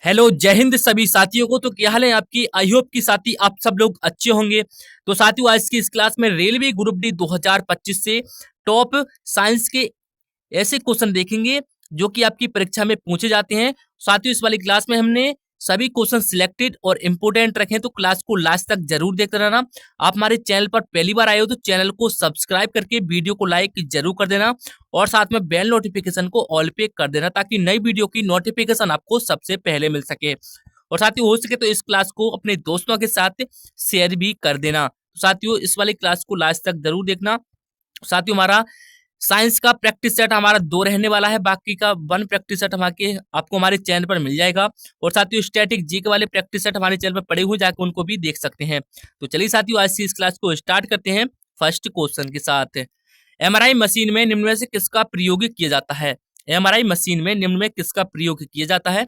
Hello, जय हिंद सभी साथियों को। तो क्या हाल है आपकी? आई होप कि साथी आप सब लोग अच्छे होंगे। तो साथियों, आज की इस क्लास में रेलवे ग्रुप डी 2025 से टॉप साइंस के ऐसे क्वेश्चन देखेंगे जो कि आपकी परीक्षा में पूछे जाते हैं। साथियों, इस वाली क्लास में हमने सभी क्वेश्चन सिलेक्टेड और इम्पोर्टेंट रखे हैं, तो क्लास को लास्ट तक जरूर देखते रहना। आप हमारे चैनल पर पहली बार आए हो तो चैनल को सब्सक्राइब करके वीडियो को लाइक जरूर कर देना और साथ में बेल नोटिफिकेशन को ऑल पे कर देना ताकि नई वीडियो की नोटिफिकेशन आपको सबसे पहले मिल सके। और साथियों, हो सके तो इस क्लास को अपने दोस्तों के साथ शेयर भी कर देना। साथियों, इस वाली क्लास को लास्ट तक जरूर देखना। साथियों, हमारा साइंस का प्रैक्टिस सेट हमारा 2 रहने वाला है, बाकी का 1 प्रैक्टिस सेट आपको हमारे चैनल पर मिल जाएगा। और साथियों, स्टैटिक जी के वाले प्रैक्टिस सेट हमारे चैनल पर पड़े हुए, जाकर उनको भी देख सकते हैं। तो चलिए साथियों, आज से इस क्लास को स्टार्ट करते हैं फर्स्ट क्वेश्चन के साथ। एमआरआई मशीन में निम्न में से किसका प्रयोग किया जाता है? एमआरआई मशीन में निम्न में किसका प्रयोग किया जाता है?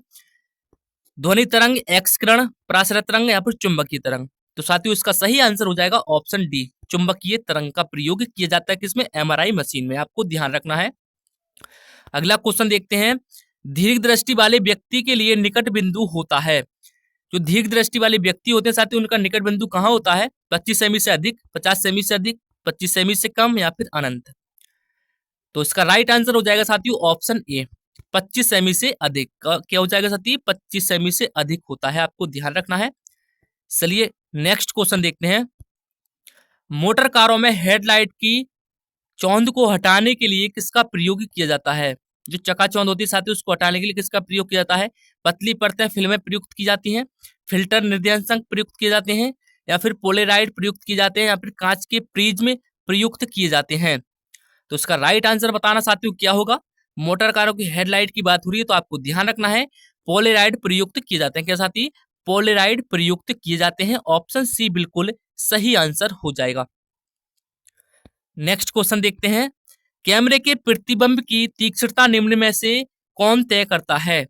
ध्वनि तरंग, एक्स किरण, परासरक तरंग या फिर चुंबकीय तरंग। तो साथियों, इसका सही आंसर हो जाएगा ऑप्शन डी, चुंबकीय तरंग का प्रयोग किया जाता है किसमें? एमआरआई मशीन में। आपको ध्यान रखना है। अगला क्वेश्चन देखते हैं। दीर्घ दृष्टि वाले व्यक्ति के लिए निकट बिंदु होता है। जो दीर्घ दृष्टि वाले व्यक्ति होते हैं साथियों, उनका निकट बिंदु कहाँ होता है? 25 सेमी से अधिक, 50 सेमी से अधिक, 25 सेमी से कम या फिर अनंत। तो इसका राइट आंसर हो जाएगा साथियों ऑप्शन ए, 25 सेमी से अधिक। क्या हो जाएगा साथी? 25 सेमी से अधिक होता है, आपको ध्यान रखना है। चलिए नेक्स्ट क्वेश्चन देखते हैं। मोटर कारों में हेडलाइट की चौंध को हटाने के लिए किसका प्रयोग किया जाता है? जो चकाचौंध होती है साथियों, उसको हटाने के लिए किसका प्रयोग किया जाता है? पतली परतें फिल्में प्रयुक्त की जाती हैं, फिल्टर निर्देशांक प्रयुक्त किए जाते हैं, या फिर पोलेराइड प्रयुक्त किए जाते हैं, या फिर कांच के प्रिज्म प्रयुक्त किए जाते हैं। तो इसका राइट आंसर बताना साथियों क्या होगा? मोटर कारों की हेडलाइट की बात हो रही है तो आपको ध्यान रखना है पोलेराइड प्रयुक्त किए जाते हैं। क्या साथी? पोलेराइड प्रयुक्त किए जाते हैं। ऑप्शन सी बिल्कुल सही आंसर हो जाएगा। नेक्स्ट क्वेश्चन देखते हैं। कैमरे के प्रतिबिंब की तीक्ष्णता निम्न में से कौन तय करता है?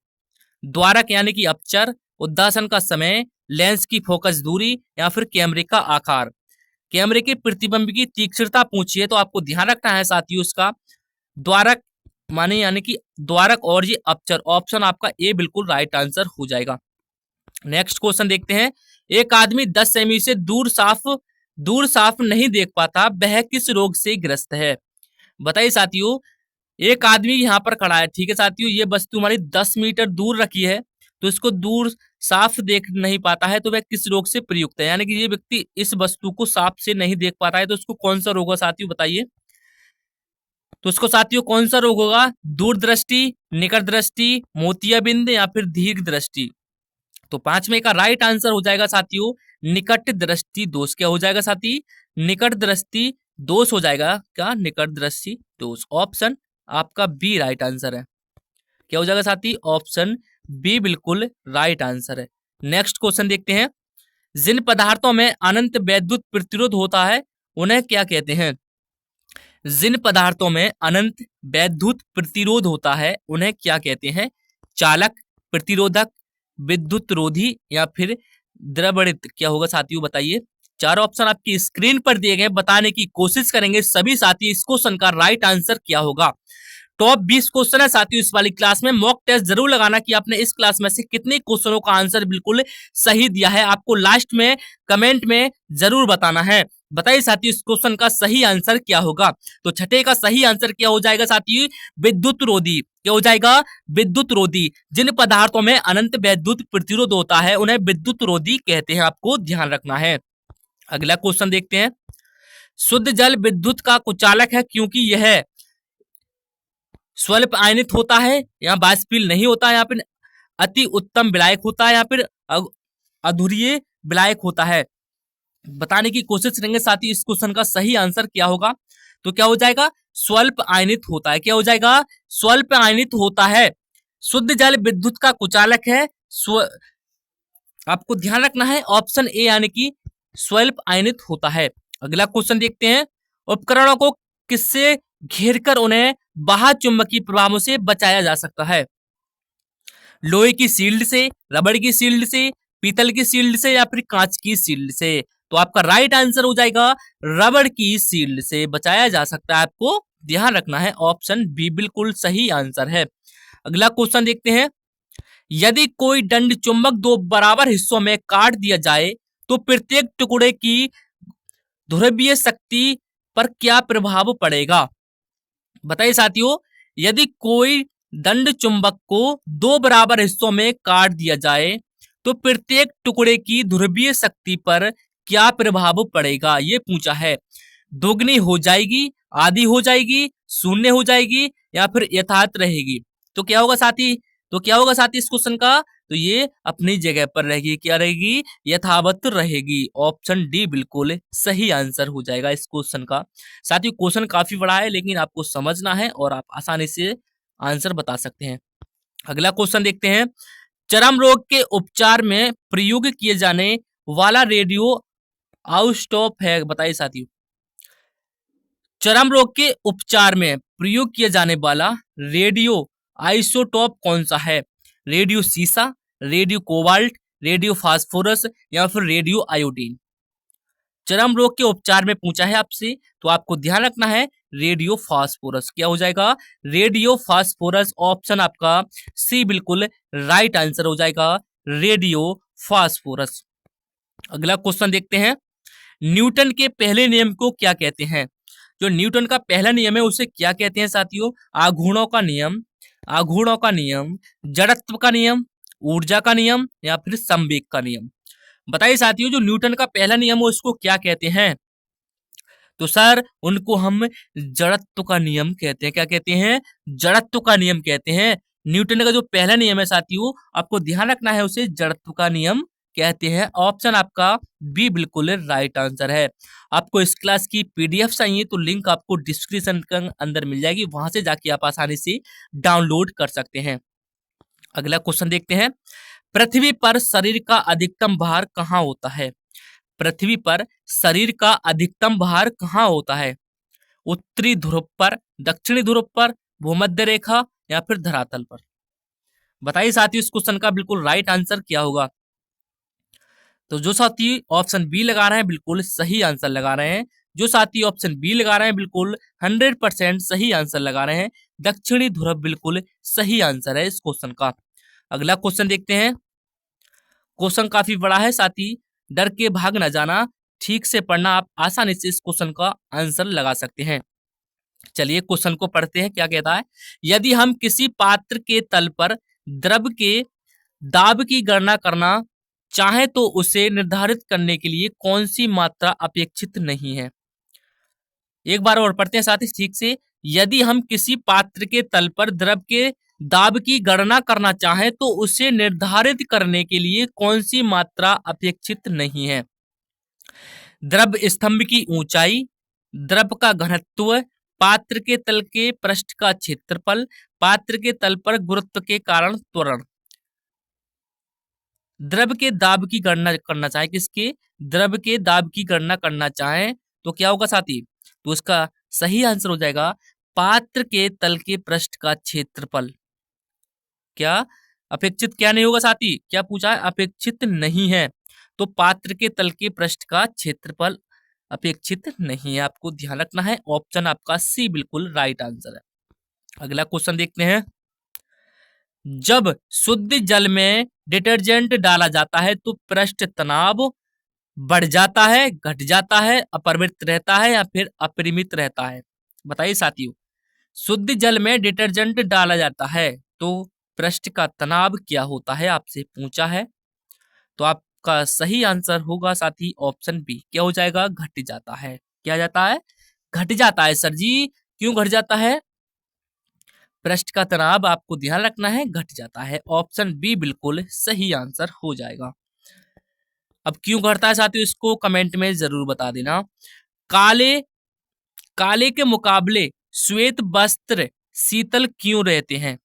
द्वारक यानी कि अपचर, उद्दासन का समय, लेंस की फोकस दूरी या फिर कैमरे का आकार। कैमरे के प्रतिबिंब की तीक्ष्णता पूछी है तो आपको ध्यान रखना है साथियों इसका द्वारक माने यानी कि द्वारक और ये अपचर। ऑप्शन आपका ए बिल्कुल राइट आंसर हो जाएगा। नेक्स्ट क्वेश्चन देखते हैं। एक आदमी 10 सेमी से दूर साफ नहीं देख पाता, वह किस रोग से ग्रस्त है? बताइए साथियों। एक आदमी यहाँ पर खड़ा है, ठीक है साथियों, ये वस्तु हमारी 10 मीटर दूर रखी है, तो इसको दूर साफ देख नहीं पाता है, तो वह किस रोग से प्रयुक्त है? यानी कि ये व्यक्ति इस वस्तु को साफ से नहीं देख पाता है, तो उसको कौन सा रोग होगा साथियों बताइए। तो उसको साथियों कौन सा रोग होगा? दूरदृष्टि, निकट दृष्टि, मोतियाबिंद या फिर दीर्घ दृष्टि। तो 5वें का राइट आंसर हो जाएगा साथियों निकट दृष्टि दोष। क्या हो जाएगा साथी? निकट दृष्टि दोष हो जाएगा। क्या? निकट दृष्टि दोष। ऑप्शन आपका बी राइट आंसर है। क्या हो जाएगा साथी? ऑप्शन बी बिल्कुल राइट आंसर है। नेक्स्ट क्वेश्चन देखते हैं। जिन पदार्थों में अनंत वैद्युत प्रतिरोध होता है उन्हें क्या कहते हैं? जिन पदार्थों में अनंत वैद्युत प्रतिरोध होता है उन्हें क्या कहते हैं? चालक, प्रतिरोधक, विद्युत रोधी या फिर द्रवणित। क्या होगा साथियों बताइए। चारों ऑप्शन आपकी स्क्रीन पर दिए गए, बताने की कोशिश करेंगे सभी साथी इस क्वेश्चन का राइट आंसर क्या होगा। टॉप 20 क्वेश्चन है साथियों इस वाली क्लास में। मॉक टेस्ट जरूर लगाना कि आपने इस क्लास में से कितने क्वेश्चनों का आंसर बिल्कुल सही दिया है। आपको लास्ट में कमेंट में जरूर बताना है। बताइए साथियों इस क्वेश्चन का सही आंसर क्या होगा। तो छठे का सही आंसर क्या हो जाएगा साथियों? विद्युत रोधी। क्या हो जाएगा? विद्युत रोधी। जिन पदार्थों में अनंत वैद्युत प्रतिरोध होता है उन्हें विद्युत रोधी कहते हैं, आपको ध्यान रखना है। अगला क्वेश्चन देखते हैं। शुद्ध जल विद्युत का कुचालक है क्योंकि यह स्वल्प आयनित होता है या बाष्पील नहीं होता है, या फिर अति उत्तम विलायक होता है, या फिर अधूरीय विलायक होता है। बताने की कोशिश करेंगे साथी इस क्वेश्चन का सही आंसर क्या होगा। तो क्या हो जाएगा? स्वल्प आयनित होता है। क्या हो जाएगा? स्वल्प आयनित होता है। शुद्ध जल विद्युत का कुचालक है। आपको ध्यान रखना है ऑप्शन ए यानी कि स्वल्प आयनित होता है। अगला क्वेश्चन देखते हैं। उपकरणों को किससे घेरकर उन्हें बाह्य चुंबकीय प्रभावों से बचाया जा सकता है? लोहे की शील्ड से, रबड़ की शील्ड से, पीतल की शील्ड से या फिर कांच की शील्ड से। तो आपका राइट आंसर हो जाएगा रबड़ की शील्ड से बचाया जा सकता है। आपको ध्यान रखना है ऑप्शन बी बिल्कुल सही आंसर है। अगला क्वेश्चन देखते हैं। यदि कोई दंड चुंबक दो बराबर हिस्सों में काट दिया जाए तो प्रत्येक टुकड़े की ध्रुवीय शक्ति पर क्या प्रभाव पड़ेगा? बताइए साथियों, यदि कोई दंड चुंबक को दो बराबर हिस्सों में काट दिया जाए तो प्रत्येक टुकड़े की ध्रुवीय शक्ति पर क्या प्रभाव पड़ेगा, ये पूछा है। दोगुनी हो जाएगी, आधी हो जाएगी, शून्य हो जाएगी या फिर यथार्थ रहेगी? तो क्या होगा साथी? तो क्या होगा साथी इस क्वेश्चन का? तो ये अपनी जगह पर रहेगी। क्या रहेगी? यथावत रहेगी। ऑप्शन डी बिल्कुल सही आंसर हो जाएगा इस क्वेश्चन का। साथियों क्वेश्चन काफी बड़ा है लेकिन आपको समझना है और आप आसानी से आंसर बता सकते हैं। अगला क्वेश्चन देखते हैं। चर्म रोग के उपचार में प्रयोग किए जाने वाला रेडियो आउस्टॉप है, बताइए साथियों। चर्म रोग के उपचार में प्रयोग किया जाने वाला रेडियो आइसोटोप कौन सा है? रेडियो सीसा, रेडियो कोबाल्ट, रेडियो फास्फोरस या फिर रेडियो आयोडीन? चर्म रोग के उपचार में पूछा है आपसे, तो आपको ध्यान रखना है रेडियो फास्फोरस। क्या हो जाएगा? Radio phosphorus. ऑप्शन आपका सी बिल्कुल राइट आंसर हो जाएगा, रेडियो फास्फोरस। अगला क्वेश्चन देखते हैं। न्यूटन के पहले नियम को क्या कहते हैं? जो न्यूटन का पहला नियम है उसे क्या कहते हैं साथियों? आघूर्णों का नियम, आघूर्णों का नियम, जड़त्व का नियम, ऊर्जा का नियम या फिर संवेग का नियम? बताइए साथियों, जो न्यूटन का पहला नियम है उसको क्या कहते हैं? तो सर उनको हम जड़त्व का नियम कहते हैं। क्या कहते हैं? जड़त्व का नियम कहते हैं। न्यूटन का जो पहला नियम है साथियों, आपको ध्यान रखना है, उसे जड़त्व का नियम कहते हैं। ऑप्शन आपका बी बिल्कुल राइट आंसर है। आपको इस क्लास की पीडीएफ चाहिए तो लिंक आपको डिस्क्रिप्शन के अंदर मिल जाएगी, वहां से जाके आप आसानी से डाउनलोड कर सकते हैं। अगला क्वेश्चन देखते हैं। पृथ्वी पर शरीर का अधिकतम भार कहाँ होता है? पृथ्वी पर शरीर का अधिकतम भार कहाँ होता है? उत्तरी ध्रुव पर, दक्षिणी ध्रुव पर, भूमध्य रेखा या फिर धरातल पर? बताइए साथियों, इस क्वेश्चन का बिल्कुल राइट आंसर क्या होगा? तो जो साथी ऑप्शन बी लगा रहे हैं बिल्कुल सही आंसर लगा रहे हैं। जो साथी ऑप्शन बी लगा रहे हैं बिल्कुल 100% सही आंसर लगा रहे हैं। दक्षिणी ध्रुव बिल्कुल सही आंसर है इस क्वेश्चन का। अगला क्वेश्चन देखते हैं। क्वेश्चन काफी बड़ा है साथी, डर के भाग न जाना, ठीक से पढ़ना, आप आसानी से इस क्वेश्चन का आंसर लगा सकते हैं। चलिए क्वेश्चन को पढ़ते हैं, क्या कहता है। यदि हम किसी पात्र के तल पर द्रव के दाब की गणना करना चाहे तो उसे निर्धारित करने के लिए कौन सी मात्रा अपेक्षित नहीं है? एक बार और पढ़ते हैं साथी ठीक से। यदि हम किसी पात्र के तल पर द्रव के दाब की गणना करना चाहें तो उसे निर्धारित करने के लिए कौन सी मात्रा अपेक्षित नहीं है? द्रव स्तंभ की ऊंचाई, द्रव का घनत्व, पात्र के तल के पृष्ठ का क्षेत्रफल, पात्र के तल पर गुरुत्व के कारण त्वरण। द्रव के दाब की गणना करना चाहे, किसके? द्रव के दाब की गणना करना चाहें तो क्या होगा साथी? तो इसका सही आंसर हो जाएगा पात्र के तल के पृष्ठ का क्षेत्रफल। क्या अपेक्षित क्या नहीं होगा साथी? क्या पूछा है? अपेक्षित नहीं है। तो पात्र के तल के पृष्ठ का क्षेत्रफल अपेक्षित नहीं है, आपको ध्यान रखना है। ऑप्शन आपका सी बिल्कुल राइट आंसर है। अगला क्वेश्चन देखते हैं। जब शुद्ध जल में डिटर्जेंट डाला जाता है तो पृष्ठ तनाव बढ़ जाता है, घट जाता है, अपरिमित रहता है या फिर अपरिमित रहता है? बताइए साथियों, शुद्ध जल में डिटर्जेंट डाला जाता है तो पृष्ठ का तनाव क्या होता है, आपसे पूछा है। तो आपका सही आंसर होगा साथी ऑप्शन बी। क्या हो जाएगा? घट जाता है। क्या जाता है? घट जाता है सर जी। क्यों घट जाता है? पृष्ठ का तनाव, आपको ध्यान रखना है, घट जाता है। ऑप्शन बी बिल्कुल सही आंसर हो जाएगा। अब क्यों घटता है साथियों, इसको कमेंट में जरूर बता देना। काले काले के मुकाबले श्वेत वस्त्र शीतल क्यों रहते हैं?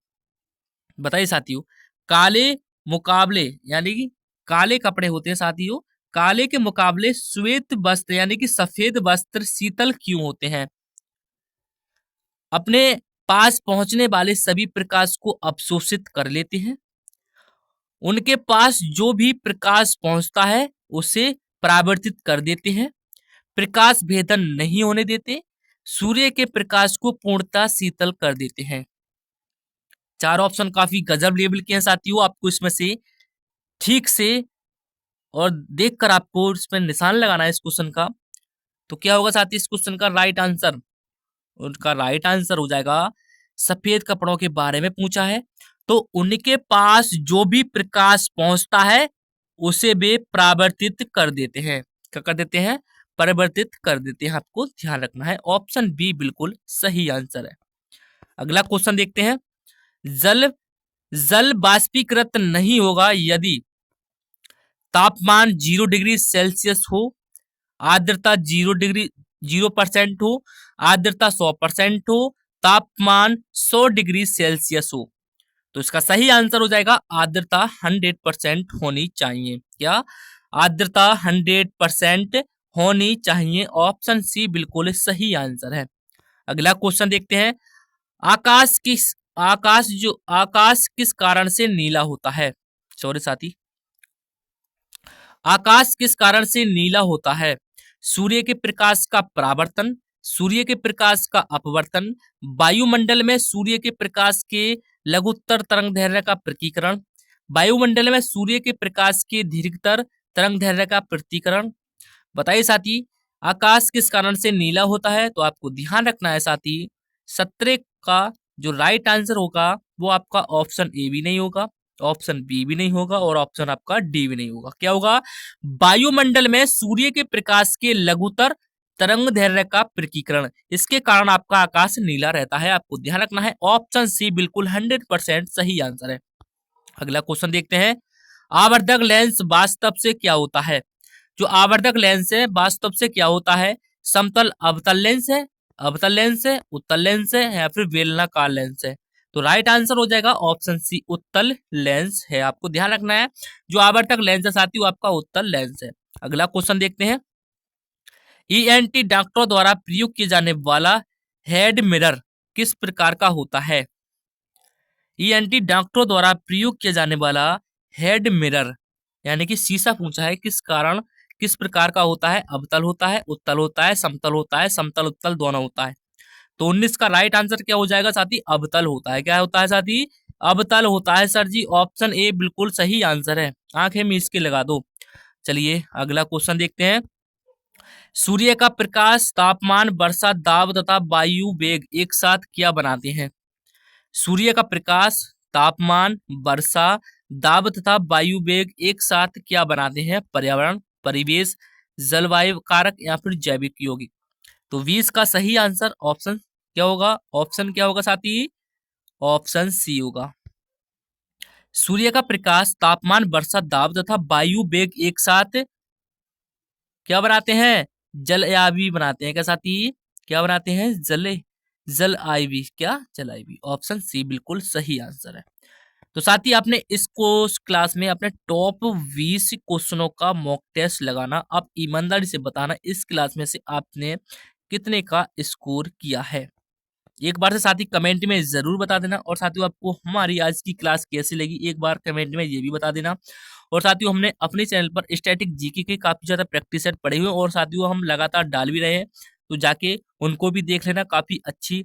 बताइए साथियों, काले मुकाबले यानी कि काले कपड़े होते हैं साथियों, काले के मुकाबले श्वेत वस्त्र यानी कि सफेद वस्त्र शीतल क्यों होते हैं? अपने पास पहुंचने वाले सभी प्रकाश को अवशोषित कर लेते हैं। उनके पास जो भी प्रकाश पहुंचता है उसे परावर्तित कर देते हैं। प्रकाश भेदन नहीं होने देते। सूर्य के प्रकाश को पूर्णतः शीतल कर देते हैं। चार ऑप्शन काफी गजब लेवल के हैं साथियों। आपको इसमें से ठीक से और देखकर आपको इसमें निशान लगाना है इस क्वेश्चन का। तो क्या होगा साथी इस क्वेश्चन का राइट आंसर? उनका राइट आंसर हो जाएगा सफेद कपड़ों के बारे में पूछा है तो उनके पास जो भी प्रकाश पहुंचता है उसे वे परावर्तित कर देते हैं। क्या कर देते हैं? परिवर्तित कर देते हैं। आपको ध्यान रखना है। ऑप्शन बी बिल्कुल सही आंसर है। अगला क्वेश्चन देखते हैं। जल जल बाष्पीकृत नहीं होगा यदि तापमान 0 डिग्री सेल्सियस हो, आर्द्रता 0% हो, आर्द्रता 100% हो, तापमान 100 डिग्री सेल्सियस हो। तो इसका सही आंसर हो जाएगा आर्द्रता 100% होनी चाहिए। क्या? आर्द्रता 100% होनी चाहिए। ऑप्शन सी बिल्कुल सही आंसर है। अगला क्वेश्चन देखते हैं। आकाश किस कारण से नीला होता है? सॉरी साथी, आकाश किस कारण से नीला होता है? सूर्य के प्रकाश का परावर्तन, सूर्य के प्रकाश का अपवर्तन, वायुमंडल में सूर्य के प्रकाश के लघुत्तर तरंग दैर्घ्य का प्रकीकरण, वायुमंडल में सूर्य के प्रकाश के दीर्घतर तरंग दैर्घ्य का प्रतिकरण। बताइए साथी, आकाश किस कारण से नीला होता है? तो आपको ध्यान रखना है साथी, 17 का जो राइट आंसर होगा वो आपका ऑप्शन ए भी नहीं होगा, ऑप्शन बी भी नहीं होगा और ऑप्शन आपका डी भी नहीं होगा। क्या होगा? वायुमंडल में सूर्य के प्रकाश के लघुत्तर तरंग दैर्घ्य का प्रकीकरण, इसके कारण आपका आकाश नीला रहता है। आपको ध्यान रखना है। ऑप्शन सी बिल्कुल 100% सही आंसर है। अगला क्वेश्चन देखते हैं। आवर्धक लेंस वास्तव से क्या होता है? जो आवर्धक लेंस है वास्तव से क्या होता है? समतल अवतल लेंस है, अवतल लेंस है, उत्तल लेंस है या फिर बेलनाकार लेंस है? तो राइट आंसर हो जाएगा ऑप्शन सी उत्तल लेंस है। आपको ध्यान रखना है जो आवर्धक लेंस है साथी वो आपका उत्तल लेंस है। अगला क्वेश्चन देखते हैं। ईएनटी डॉक्टरों द्वारा प्रयोग किए जाने वाला हेड मिरर किस प्रकार का होता है? ईएनटी डॉक्टरों द्वारा प्रयोग किया जाने वाला हेड मिरर यानी कि शीशा पूछा है किस कारण किस प्रकार का होता है? अवतल होता है, उत्तल होता है, समतल होता है, समतल उत्तल दोनों होता है। तो 19 का राइट आंसर क्या हो जाएगा साथी? अवतल होता है। क्या होता है साथी? अवतल होता है सर जी। ऑप्शन ए बिल्कुल सही आंसर है। आंखें मीच के लगा दो। चलिए अगला क्वेश्चन देखते हैं। सूर्य का प्रकाश, तापमान, वर्षा, दाब तथा वायु वेग एक साथ क्या बनाते हैं? सूर्य का प्रकाश, तापमान, वर्षा, दाब तथा वायु वेग एक साथ क्या बनाते हैं? पर्यावरण, परिवेश, जलवायु कारक या फिर जैविक यौगिक। तो 20 का सही आंसर ऑप्शन क्या होगा? ऑप्शन क्या होगा साथी? ऑप्शन सी होगा। सूर्य का प्रकाश, तापमान, वर्षा, दाब तथा वायु वेग एक साथ क्या बनाते हैं? जलयाबी बनाते हैं। क्या साथी? क्या बनाते हैं? जल आईवी। क्या? जल आईवी। ऑप्शन सी बिल्कुल सही आंसर है। तो साथी आपने इस क्लास में अपने टॉप 20 क्वेश्चनों का मॉक टेस्ट लगाना। आप ईमानदारी से बताना इस क्लास में से आपने कितने का स्कोर किया है। एक बार से साथी कमेंट में जरूर बता देना और साथियों आपको हमारी आज की क्लास कैसी लगी एक बार कमेंट में ये भी बता देना। और साथियों हमने अपने चैनल पर स्टैटिक जीके के काफी ज्यादा प्रैक्टिस सेट पड़े हुए और साथियों हम लगातार डाल भी रहे हैं तो जाके उनको भी देख लेना। काफी अच्छी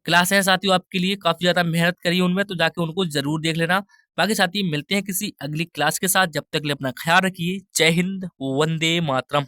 क्लास है साथियों आपके लिए, काफी ज्यादा मेहनत करी उनमें तो जाके उनको जरूर देख लेना। बाकी साथी मिलते हैं किसी अगली क्लास के साथ। जब तक के लिए अपना ख्याल रखिए। जय हिंद, वंदे मातरम।